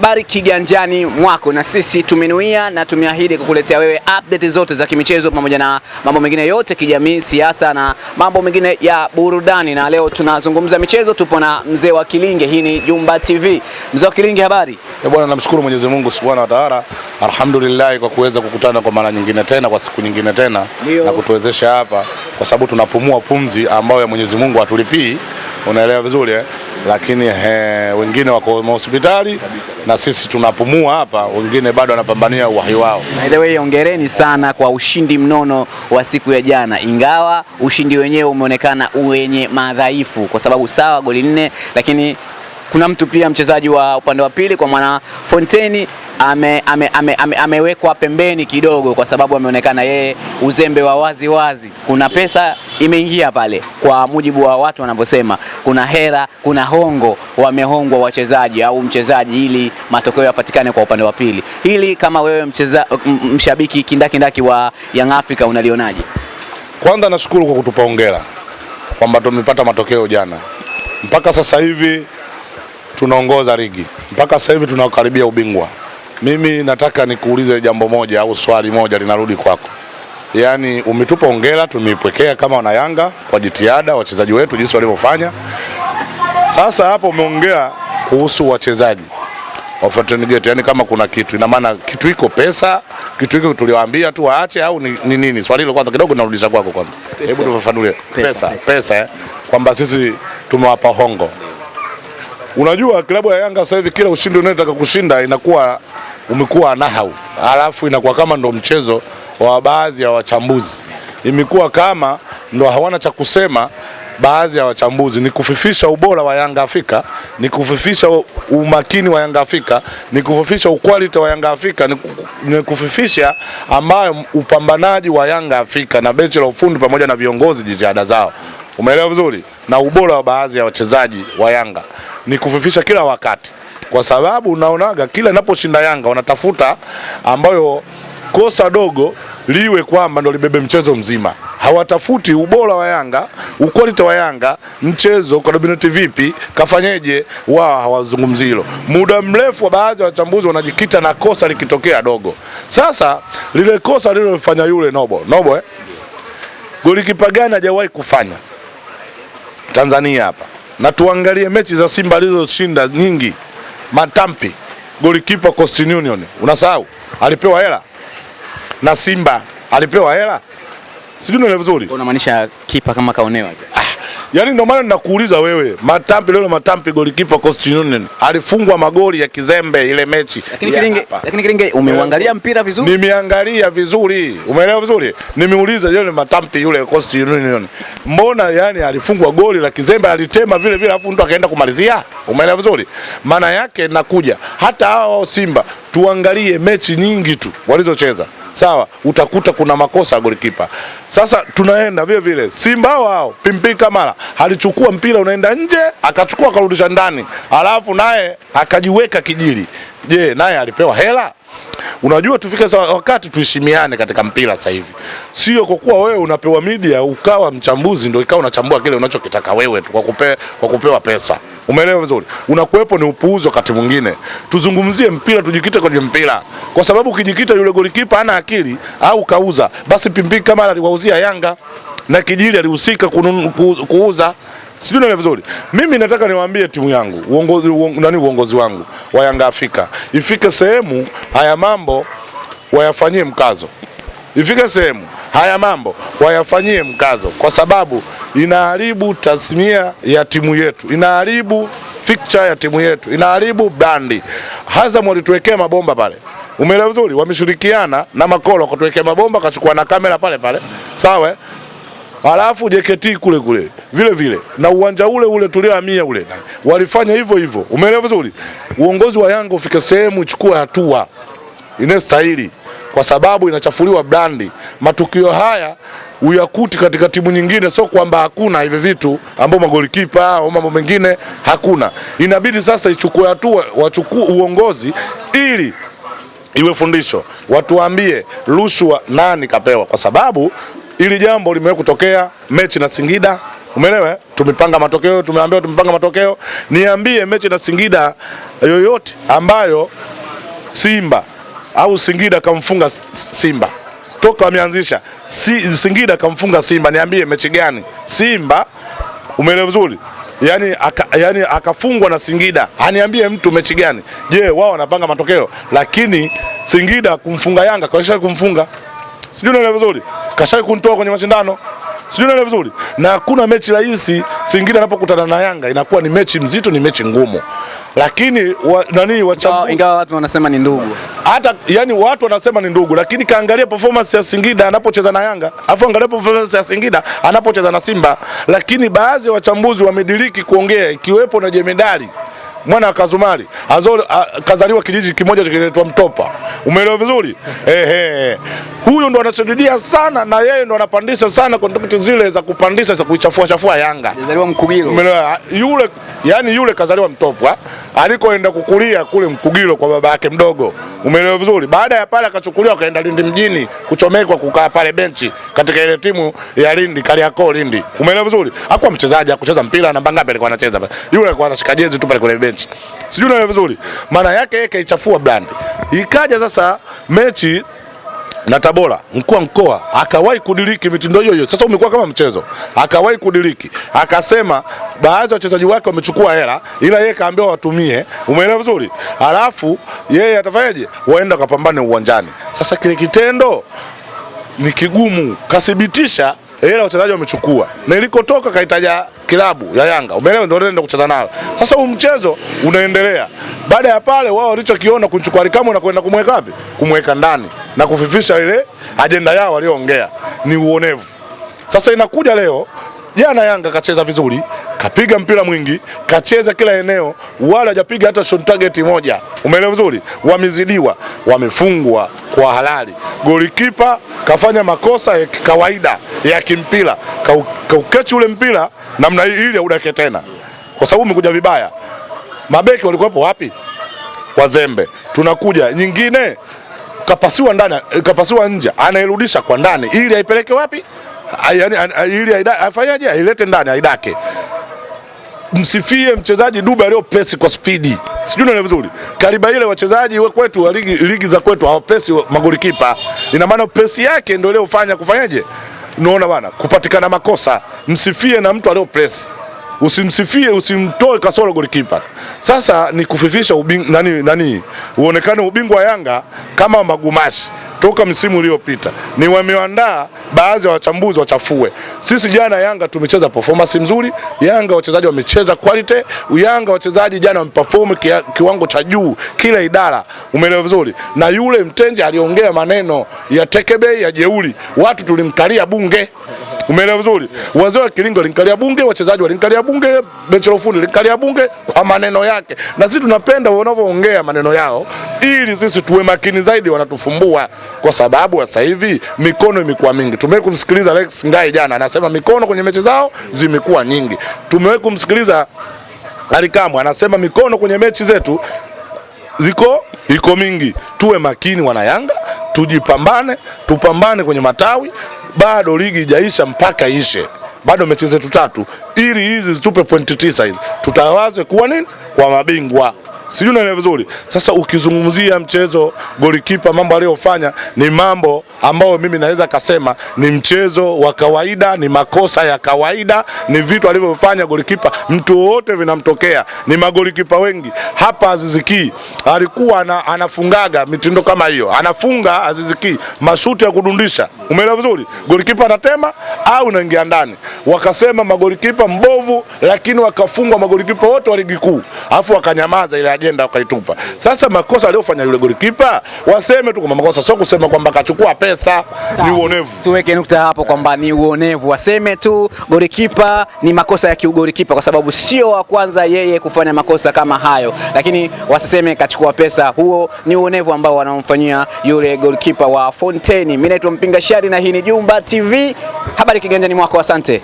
habari kiganjani mwako, na sisi tumenuia na tumeahidi kukuletea wewe update zote za kimichezo pamoja na mambo mengine yote kijamii, siasa na mambo mengine ya burudani. Na leo tunazungumza michezo, tupo na mzee wa Kilinge. Hii ni Jumba TV. Mzee wa Kilinge, habari? Bwana, namshukuru Mwenyezi Mungu Subhanahu wa Ta'ala. Alhamdulillah kwa kuweza kukutana kwa mara nyingine tena, kwa siku nyingine tena, na kutuwezesha hapa, kwa sababu tunapumua pumzi ambayo ya Mwenyezi Mungu atulipii. Unaelewa vizuri Lakini wengine wako hospitali na sisi tunapumua hapa, wengine bado wanapambania uhai wao. By the way, hongereni sana kwa ushindi mnono wa siku ya jana, ingawa ushindi wenyewe umeonekana wenye madhaifu, kwa sababu sawa goli 4, lakini kuna mtu pia mchezaji wa upande wa pili kwa maana Fontaine amewekwa pembeni kidogo, kwa sababu ameonekana yeye uzembe wa wazi wazi. Kuna pesa imeingia pale, kwa mujibu wa watu wanavyosema, kuna hera, kuna hongo, wamehongwa wachezaji au mchezaji ili matokeo yapatikane kwa upande wa pili. Hili kama wewe mshabiki kindakindaki wa Young Africa unalionaje? Kwanza nashukuru kwa kutupa hongera kwamba tumepata matokeo jana. Mpaka sasa hivi tunaongoza ligi, mpaka sasa hivi tunakaribia ubingwa. Mimi nataka nikuulize jambo moja au swali moja linarudi kwako. Yaani umetupa hongera, tumeipokea kama wana Yanga kwa jitihada wachezaji wetu jinsi walivyofanya. Sasa hapo umeongea kuhusu wachezaji wa Fountain Gate, yani kama kuna kitu, ina maana kitu iko pesa, kitu iko tuliwaambia tu waache au ni nini? Swali hilo kwanza kidogo narudisha kwako kwanza. Hebu tufafanulie. Pesa kwamba sisi tumewapa hongo. Unajua klabu ya Yanga sasa hivi kila ushindi unayotaka kushinda inakuwa umekuwa nahau. Alafu inakuwa kama ndo mchezo wa baadhi ya wachambuzi. Imekuwa kama ndo hawana cha kusema baadhi ya wachambuzi, ni kufifisha ubora wa Yanga Afrika, ni kufifisha umakini wa Yanga Afrika, ni kufifisha quality wa Yanga Afrika, ni kufifisha ambayo upambanaji wa Yanga Afrika na benchi la ufundi pamoja na viongozi jitihada zao. Umeelewa vizuri? Na ubora wa baadhi ya wachezaji wa Yanga ni kufifisha kila wakati, kwa sababu unaonaga kila inaposhinda Yanga wanatafuta ambayo kosa dogo liwe kwamba ndo libebe mchezo mzima. Hawatafuti ubora wa Yanga, ukwaliti wa Yanga, mchezo kadabineti vipi, kafanyeje, wao hawazungumzi hilo. Muda mrefu wa baadhi ya wachambuzi wanajikita na kosa likitokea dogo. Sasa lile kosa lililofanya yule Nobo golikipa gani hajawahi kufanya Tanzania hapa? Na tuangalie mechi za Simba alizoshinda nyingi. Matampi golikipa Coastal Union, unasahau alipewa hela na Simba alipewa hela, sijui unaelewa vizuri. Unamaanisha kipa kama kaonewa? Yaani ndio maana ninakuuliza wewe, Matampi golikipa Coastal Union alifungwa magoli ya kizembe ile mechi. Lakini Kilinge, umeuangalia mpira vizuri? Nimeangalia vizuri. Umeelewa vizuri? Nimeuliza yule Matampi yule Coastal Union, mbona yani alifungwa goli la kizembe, alitema vile vile afu mtu akaenda kumalizia? Umeelewa vizuri? Maana yake nakuja hata hao Simba tuangalie mechi nyingi tu walizocheza. Sawa, utakuta kuna makosa ya golikipa. Sasa tunaenda vile vile Simba hao Pimpi Kamara alichukua mpira unaenda nje, akachukua akarudisha ndani, alafu naye akajiweka kijili. Je, naye alipewa hela? Unajua tufike wakati tuheshimiane katika mpira sasa hivi. Sio kwa kuwa wewe unapewa media ukawa mchambuzi ndio ikawa unachambua kile unachokitaka wewe tu kwa kupewa pesa. Umeelewa vizuri? Unakuepo ni upuuzi wakati mwingine. Tuzungumzie mpira, tujikite kwenye mpira. Kwa sababu ukijikita yule golikipa hana akili au kauza, basi Pimpi Kamara aliwauzia Yanga na kijili alihusika kuuza. Sijui unaelewa vizuri. Mimi nataka niwaambie timu yangu, uongozi wangu wa Yanga Afrika, ifike sehemu haya mambo wayafanyie mkazo. Ifike sehemu haya mambo wayafanyie mkazo, kwa sababu inaharibu tasmia ya timu yetu, inaharibu picture ya timu yetu, inaharibu brandi. Azam walituwekea mabomba pale. Umeelewa vizuri? Wameshirikiana na Makolo kutuwekea mabomba, kachukua na kamera pale. Sawa? Alafu JKT kule vile na uwanja ule tuliohamia ule walifanya hivyo. Umeelewa vizuri? Uongozi wa Yanga ufike sehemu uchukue hatua inastahili, kwa sababu inachafuliwa brandi. Matukio haya uyakuti katika timu nyingine, sio kwamba hakuna hivi vitu ambao magolikipa au mambo mengine hakuna. Inabidi sasa ichukue hatua, wachukue uongozi ili iwe fundisho. Watu waambie rushwa nani kapewa, kwa sababu ili jambo limewahi kutokea mechi na Singida Umeelewa? Tumepanga matokeo, tumeambiwa tumepanga matokeo. Niambie mechi na Singida yoyote ambayo Simba au Singida kamfunga Simba toka wameanzisha Singida kamfunga Simba, niambie mechi gani Simba, umeelewa vizuri, yani akafungwa na Singida, aniambie mtu mechi gani? Je, wao wanapanga matokeo, lakini Singida kumfunga Yanga kasha kumfunga, sijui unaelewa vizuri, kasha kunitoa kwenye mashindano, sijui unaelewa vizuri, na hakuna mechi rahisi. Singida anapokutana na Yanga inakuwa ni mechi mzito, ni mechi ngumu, lakini ingawa watu wanasema ni ndugu, hata yani watu wanasema ni ndugu, lakini kaangalia performance ya Singida anapocheza na Yanga, afu angalia performance ya Singida anapocheza na Simba. Lakini baadhi ya wachambuzi wamediriki kuongea, ikiwepo na Jemedari mwana wa Kazumari kazaliwa kijiji kimoja kinaitwa Mtopa, umeelewa vizuri, huyo ndo anashuhudia sana, na yeye ndo anapandisha sana kontakti zile za kupandisha za kuichafua Yanga. Kazaliwa Mkugilo, umeelewa yule, yani yule kazaliwa Mtopa, alikoenda kukulia kule Mkugilo kwa baba yake mdogo, umeelewa vizuri. Baada ya pale akachukuliwa akaenda Lindi mjini kuchomekwa, kukaa pale benchi katika ile timu ya Lindi, Kariakoo Lindi, umeelewa vizuri. Hakuwa mchezaji, hakucheza mpira, namba ngapi alikuwa anacheza pale, yule alikuwa anashika jezi tu pale kule benchi, sijui unaelewa vizuri. Maana yake yeye kaichafua brand. Ikaja sasa mechi na Tabora, mkuu wa mkoa akawahi kudiriki mitindo hiyo. Sasa umekuwa kama mchezo, akawahi kudiriki, akasema baadhi ya wachezaji wake wamechukua hela, ila yeye kaambiwa watumie, umeelewa vizuri, halafu yeye atafanyaje, waenda kapambane uwanjani. Sasa kile kitendo ni kigumu, kathibitisha hela wachezaji wamechukua, na ilikotoka kaitaja kilabu ya Yanga, umeelewa, ndio ndio kucheza nayo. Sasa huu mchezo unaendelea. Baada ya pale wao walichokiona kuchukua Alikamo na kwenda kumweka wapi, kumweka ndani na kufifisha ile ajenda yao walioongea, ni uonevu. Sasa inakuja leo, jana Yanga kacheza vizuri, kapiga mpira mwingi, kacheza kila eneo, wala hajapiga hata shot target moja, umeelewa vizuri. Wamezidiwa, wamefungwa kwa halali. Golikipa kafanya makosa ya kawaida ya kimpira, kaukechi ule mpira namna hii ili udake tena, kwa sababu umekuja vibaya. Mabeki walikuwepo wapi? Wazembe. Tunakuja nyingine, kapasiwa ndani, kapasiwa nje, anairudisha kwa ndani ili aipeleke wapi, yani ili afanyaje, ailete ndani aidake. Msifie mchezaji Dube alio press kwa speedi, sijui unaelewa vizuri. Kariba ile wachezaji kwetu wa ligi za kwetu hawapress magolikipa, ina maana press yake ndio leo kufanyaje, unaona bana, kupatikana makosa. Msifie na mtu alio press, usimsifie, usimtoe kasoro golikipa. Sasa ni kufifisha uonekane ubingwa wa Yanga kama magumashi toka msimu uliopita. Ni wameandaa baadhi ya wachambuzi wachafue. Sisi jana Yanga tumecheza performance nzuri, Yanga wachezaji wamecheza quality, Yanga wachezaji jana wameperform kiwango cha juu kila idara, umeelewa vizuri. Na yule Mtenje aliongea maneno ya tekebe ya jeuri, watu tulimkalia bunge, umeelewa vizuri. Wazee wa Kilingo walinikalia bunge, wachezaji walinikalia bunge, benchi la ufundi walinikalia bunge kwa maneno yake. Na sisi tunapenda wanavyoongea maneno yao ili sisi tuwe makini zaidi, wanatufumbua kwa sababu sasa hivi mikono imekuwa mingi. Tumewahi kumsikiliza Alex Ngai jana anasema mikono kwenye mechi zao zimekuwa nyingi. Tumewahi kumsikiliza Alikamo anasema mikono kwenye mechi zetu iko mingi. Tuwe makini wana Yanga, tujipambane, tupambane kwenye matawi. Bado ligi haijaisha mpaka ishe, bado mechi zetu 3, ili hizi zitupe pointi 9 hizi tutawaze kuwa nini, kwa mabingwa, sijui unaelewa vizuri. Sasa ukizungumzia mchezo golikipa, mambo aliyofanya ni mambo ambayo mimi naweza kasema ni mchezo wa kawaida, ni makosa ya kawaida, ni vitu alivyofanya golikipa mtu wote vinamtokea. Ni magolikipa wengi hapa. Aziz Ki alikuwa anafungaga mitindo kama hiyo, anafunga Aziz Ki mashuti ya kudundisha, umeelewa vizuri, golikipa anatema au unaingia ndani. Wakasema magolikipa mbovu, lakini wakafungwa magolikipa wote wa ligi kuu, afu wakanyamaza ile ajenda wakaitupa. Sasa makosa aliyofanya yule golikipa waseme tu kama makosa, sio kusema kwamba kachukua pesa. Ni uonevu. Tuweke nukta hapo kwamba ni uonevu. Waseme tu golikipa ni makosa ya kiugolikipa, kwa sababu sio wa kwanza yeye kufanya makosa kama hayo, lakini wasiseme kachukua pesa. Huo ni uonevu ambao wanamfanyia yule golikipa wa Fontaine. Mimi naitwa Mpinga Shari na hii ni Jumba TV, habari kiganjani mwako. Asante.